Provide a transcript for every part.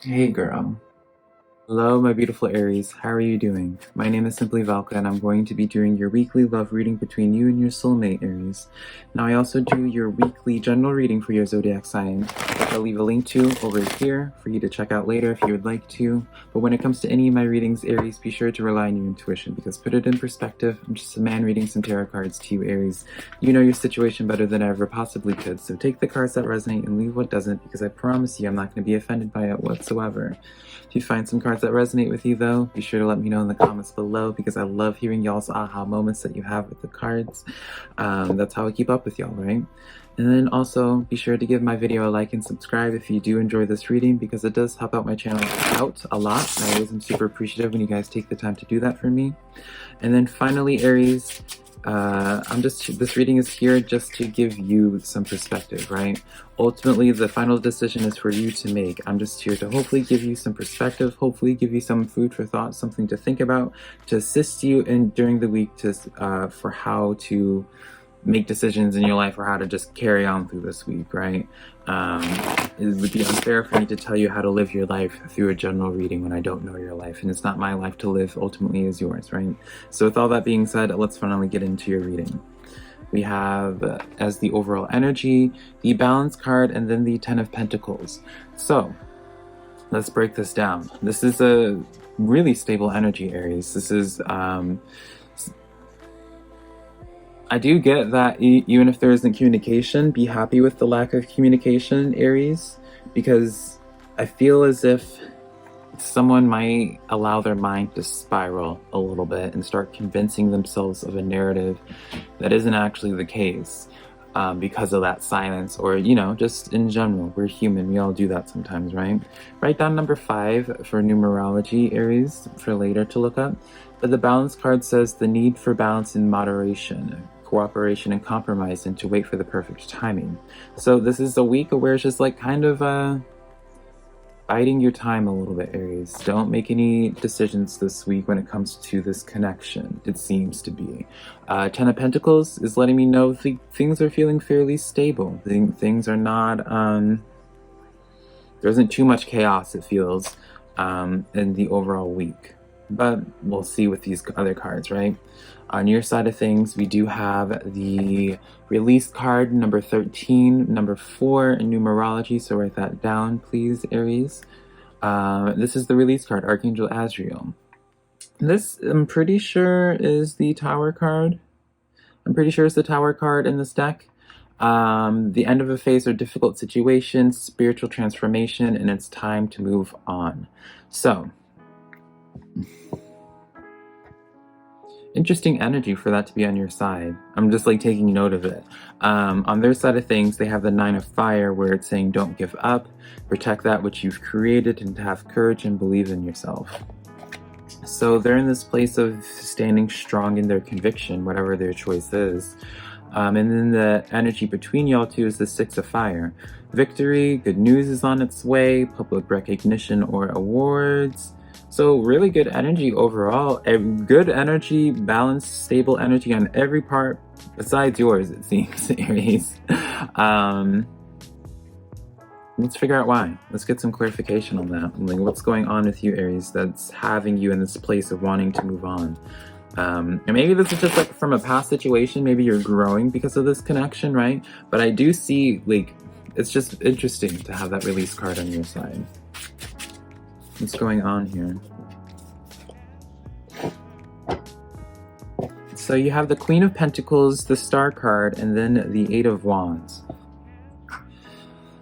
Hey girl. Hello, my beautiful Aries. How are you doing? My name is SimplyVelca, and I'm going to be doing your weekly love reading between you and your soulmate, Aries. Now, I also do your weekly general reading for your zodiac sign, which I'll leave a link to over here for you to check out later if you would like to. But when it comes to any of my readings, Aries, be sure to rely on your intuition, because put it in perspective, I'm just a man reading some tarot cards to you, Aries. You know your situation better than I ever possibly could, so take the cards that resonate and leave what doesn't, because I promise you I'm not going to be offended by it whatsoever. If you find some cards that resonate with you though, be sure to let me know in the comments below, because I love hearing y'all's aha moments that you have with the cards. That's how I keep up with y'all, right? And then also be sure to give my video a like and subscribe if you do enjoy this reading, because it does help out my channel out a lot. I always am super appreciative when you guys take the time to do that for me. And then finally, Aries, this reading is here just to give you some perspective, right? Ultimately, the final decision is for you to make. I'm just here to hopefully give you some perspective, hopefully give you some food for thought, something to think about, to assist you in during the week for how to make decisions in your life, or how to just carry on through this week, right? It would be unfair for me to tell you how to live your life through a general reading when I don't know your life, and it's not my life to live, ultimately is yours, right? So with all that being said, let's finally get into your reading. We have, as the overall energy, the Balance card, and then the Ten of Pentacles. So let's break this down. This is a really stable energy, Aries. This is, I do get that even if there isn't communication, be happy with the lack of communication, Aries, because I feel as if someone might allow their mind to spiral a little bit and start convincing themselves of a narrative that isn't actually the case, because of that silence, or, you know, just in general. We're human, we all do that sometimes, right? Write down number 5 for numerology, Aries, for later to look up. But the Balance card says the need for balance and moderation, cooperation and compromise, and to wait for the perfect timing. So this is a week where it's just like kind of biding your time a little bit, Aries. Don't make any decisions this week when it comes to this connection, it seems to be. Ten of Pentacles is letting me know things are feeling fairly stable. Things are not, there isn't too much chaos, it feels, in the overall week. But we'll see with these other cards, right? On your side of things, we do have the Release card, number 13, number 4 in numerology, so write that down, please, Aries. This is the Release card, Archangel Azrael. This, I'm pretty sure, is the Tower card. I'm pretty sure it's the Tower card in this deck. The end of a phase or difficult situation, spiritual transformation, and it's time to move on. So, interesting energy for that to be on your side. I'm just like taking note of it. On their side of things, they have the 9 of Fire, where it's saying don't give up, protect that which you've created, and to have courage and believe in yourself. So they're in this place of standing strong in their conviction, whatever their choice is. And then the energy between y'all two is the 6 of Fire. Victory, good news is on its way, public recognition or awards. So really good energy overall. Good energy, balanced, stable energy on every part besides yours, it seems, Aries. Let's figure out why. Let's get some clarification on that. Like, what's going on with you, Aries, that's having you in this place of wanting to move on? And maybe this is just like from a past situation. Maybe you're growing because of this connection, right? But I do see, like, it's just interesting to have that Release card on your side. What's going on here? So you have the Queen of Pentacles, the Star card, and then the 8 of Wands.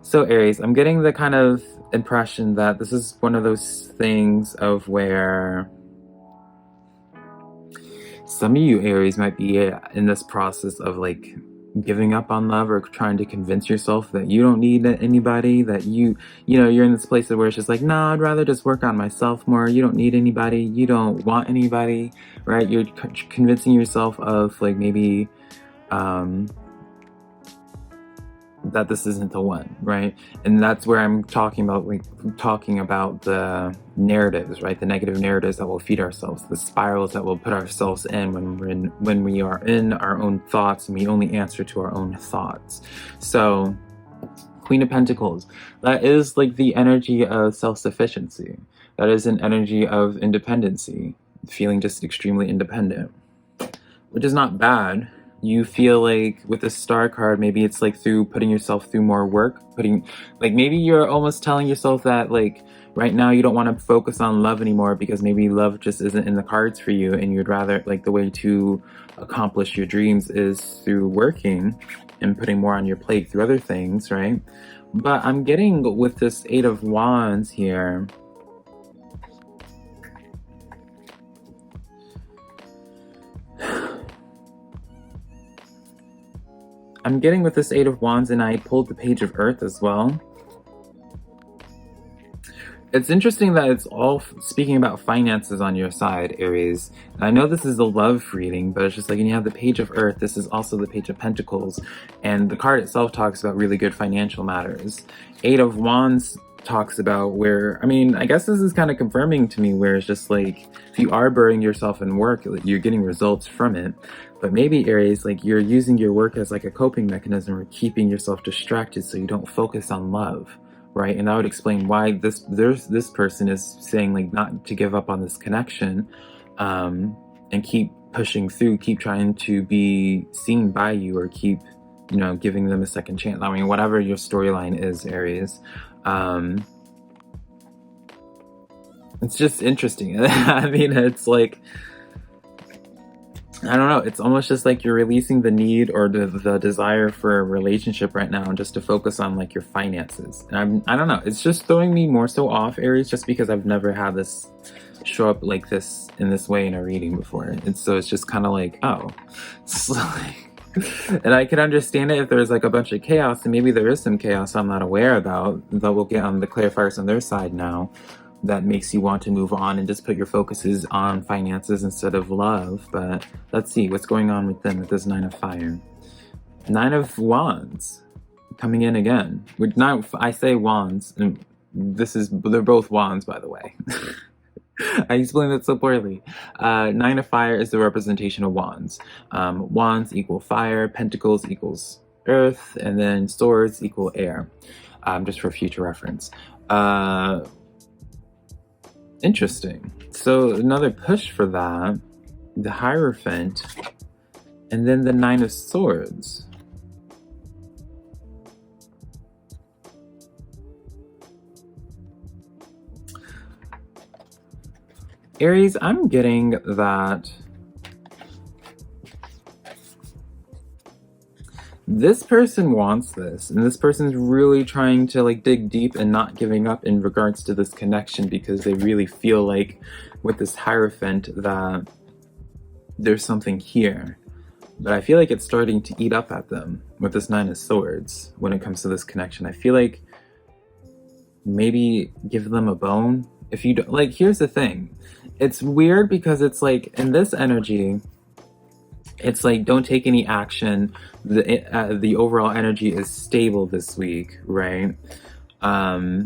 So Aries, I'm getting the kind of impression that this is one of those things of where some of you, Aries, might be in this process of like giving up on love, or trying to convince yourself that you don't need anybody, that you know, you're in this place where it's just like, nah, I'd rather just work on myself more. You don't need anybody, you don't want anybody, right? You're convincing yourself of like maybe that this isn't the one, right? And that's where I'm talking about, like, talking about the narratives, right? The negative narratives that will feed ourselves, the spirals that we'll put ourselves in when we are in our own thoughts, and we only answer to our own thoughts. So Queen of Pentacles. That is like the energy of self-sufficiency. That is an energy of independency, feeling just extremely independent, which is not bad. You feel like with the Star card, maybe it's like through putting yourself through more work, like maybe you're almost telling yourself that like right now you don't want to focus on love anymore because maybe love just isn't in the cards for you, and you'd rather, like, the way to accomplish your dreams is through working and putting more on your plate through other things, right? But I'm getting with this Eight of Wands here, I'm getting with this Eight of Wands, and I pulled the Page of Earth as well. It's interesting that it's all speaking about finances on your side, Aries. And I know this is a love reading, but it's just like, and you have the Page of Earth, this is also the Page of Pentacles, and the card itself talks about really good financial matters. Eight of Wands talks about where, I mean, I guess this is kind of confirming to me where it's just like, if you are burying yourself in work, you're getting results from it. But maybe, Aries, like, you're using your work as like a coping mechanism or keeping yourself distracted so you don't focus on love, right? And that would explain why this person is saying like not to give up on this connection, and keep pushing through, keep trying to be seen by you, or keep, you know, giving them a second chance. I mean, whatever your storyline is, Aries. It's just interesting. I mean, it's like, I don't know, it's almost just like you're releasing the need or the desire for a relationship right now, just to focus on like your finances. And I don't know, it's just throwing me more so off, Aries, just because I've never had this show up like this in this way in a reading before. And so it's just kind of like, oh, it's like, and I can understand it if there's like a bunch of chaos, and maybe there is some chaos I'm not aware about, that we'll get on the clarifiers on their side now, that makes you want to move on and just put your focuses on finances instead of love. But let's see what's going on with them with this Nine of Fire. Nine of Wands coming in again. Now I say wands, and they're both wands, by the way. I explained that so poorly. Nine of Fire is the representation of wands. Wands equal fire, pentacles equals earth, and then swords equal air. Just for future reference. Interesting. So another push for that, the Hierophant, and then the Nine of Swords. Aries, I'm getting that this person wants this, and this person's really trying to like dig deep and not giving up in regards to this connection, because they really feel like with this Hierophant that there's something here. But I feel like it's starting to eat up at them with this Nine of Swords when it comes to this connection. I feel like maybe give them a bone. If you don't, like, here's the thing. It's weird because it's like in this energy, it's like, don't take any action. The overall energy is stable this week, right? But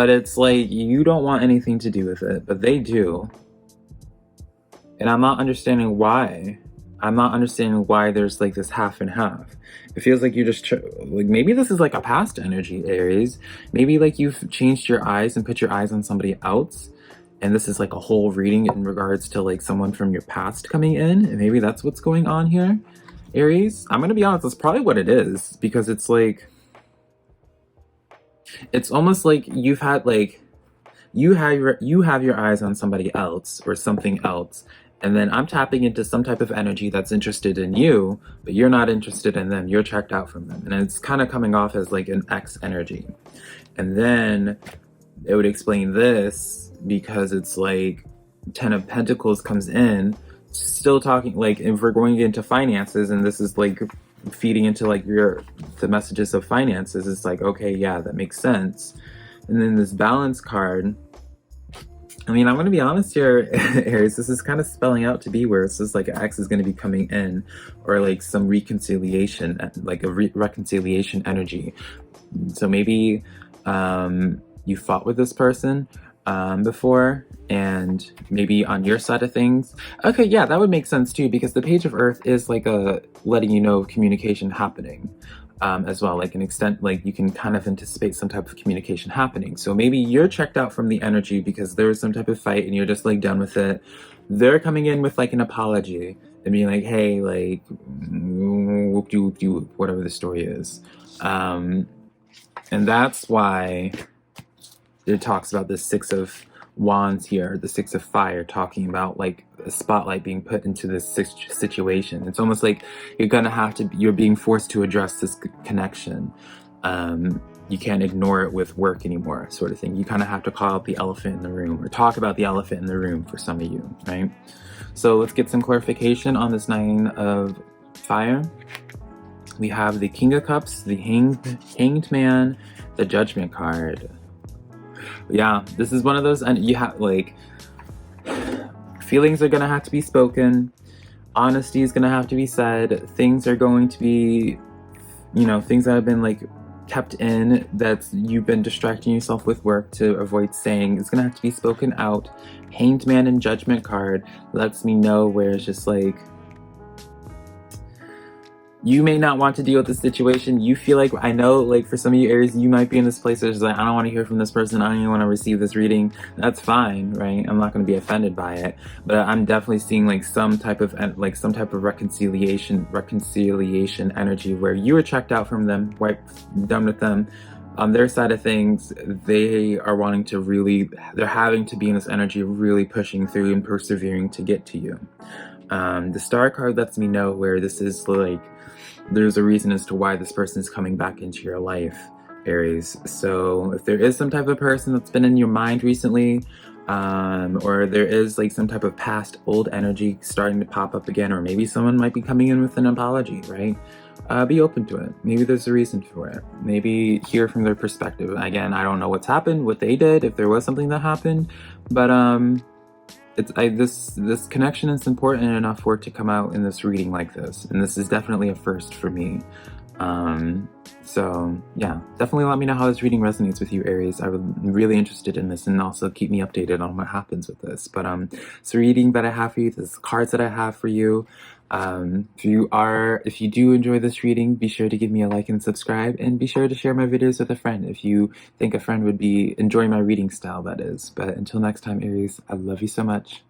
it's like, you don't want anything to do with it, but they do. And I'm not understanding why. I'm not understanding why there's like this half and half. It feels like you just, like, maybe this is like a past energy, Aries. Maybe like you've changed your eyes and put your eyes on somebody else. And this is like a whole reading in regards to like someone from your past coming in. And maybe that's what's going on here, Aries. I'm going to be honest, that's probably what it is. Because it's like, it's almost like you've had like, you have your eyes on somebody else or something else. And then I'm tapping into some type of energy that's interested in you, but you're not interested in them. You're checked out from them. And it's kind of coming off as like an X energy. And then it would explain this, because it's like Ten of Pentacles comes in, still talking like, if we're going into finances, and this is like feeding into like the messages of finances, it's like, okay, yeah, that makes sense. And then this Balance card, I mean, I'm going to be honest here, Aries, this is kind of spelling out to be where it's just like an X is going to be coming in, or like some reconciliation, like a reconciliation energy. So maybe you fought with this person, before, and maybe on your side of things. Okay, yeah, that would make sense too, because the Page of Earth is like a letting you know of communication happening. As well, like an extent, like you can kind of anticipate some type of communication happening. So maybe you're checked out from the energy because there was some type of fight and you're just like done with it. They're coming in with like an apology and being like, hey, like, whatever the story is. And that's why it talks about the Six of Wands here, the Six of Fire, talking about like a spotlight being put into this situation. It's almost like you're being forced to address this connection. You can't ignore it with work anymore, sort of thing. You kind of have to call out the elephant in the room, or talk about the elephant in the room for some of you, right? So let's get some clarification on this Nine of Fire. We have the King of Cups, the Hanged Man, the Judgment card. Yeah, this is one of those, and you have like, feelings are gonna have to be spoken, honesty is gonna have to be said, things are going to be, you know, things that have been like kept in, that you've been distracting yourself with work to avoid saying, it's gonna have to be spoken out. Hanged Man and Judgment card lets me know where it's just like, you may not want to deal with the situation. You feel like, I know, like for some of you Aries, you might be in this place where it's like, I don't want to hear from this person. I don't even want to receive this reading. That's fine, right? I'm not going to be offended by it. But I'm definitely seeing like some type of reconciliation energy where you were checked out from them, done with them. On their side of things, they are wanting to really, they're having to be in this energy, really pushing through and persevering to get to you. The Star card lets me know where this is like, there's a reason as to why this person is coming back into your life, Aries. So if there is some type of person that's been in your mind recently, or there is like some type of past old energy starting to pop up again, or maybe someone might be coming in with an apology, right? Be open to it. Maybe there's a reason for it. Maybe hear from their perspective. Again, I don't know what's happened, what they did, if there was something that happened, but this connection is important enough for it to come out in this reading like this, and this is definitely a first for me. So yeah, definitely let me know how this reading resonates with you, Aries. I'm really interested in this, and also keep me updated on what happens with this. But it's a reading that I have for you, this cards that I have for you. If you do enjoy this reading, be sure to give me a like and subscribe, and be sure to share my videos with a friend if you think a friend would be enjoying my reading style, that is. But until next time, Aries, I love you so much.